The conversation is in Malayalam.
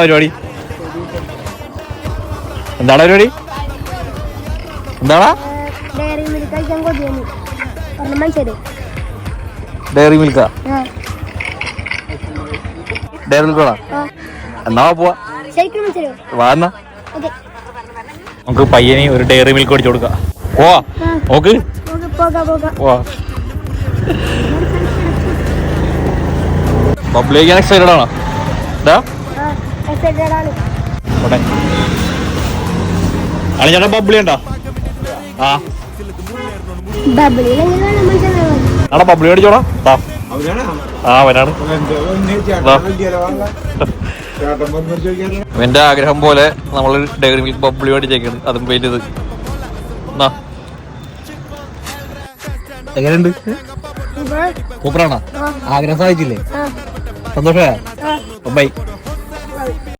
പരിപാടി എന്താണ് പരിപാടി? എന്താടാ? ഡയറി മിൽക്കാ? ഡയറി മിൽക്ക് വേണം. എന്നാ പോവാ, വാ എന്നാ. നമുക്ക് പയ്യനെ ഒരു ഡയറി മിൽക്ക് മേടിച്ചു കൊടുക്കാം. പോവാ നോക്ക്, പോവാ. ബബ്ലിക്കാൻ എക്സൈറ്റഡ് ആണോ? ചേട്ടാ ബബ്ലി ഉണ്ടോ? ആ ബബ്ലി മേടിച്ചോടാ. ആ അവനാണ്. എന്റെ ആഗ്രഹം പോലെ നമ്മൾ ഡയറി മിൽക്ക് ബബ്ലി മേടിച്ചേക്കാണ്. അതും വലിയത്. എങ്ങനെയുണ്ട്? സൂപ്പറാണോ? ആഗ്രഹം സാധിച്ചില്ലേ? സന്തോഷമായ? ബൈ.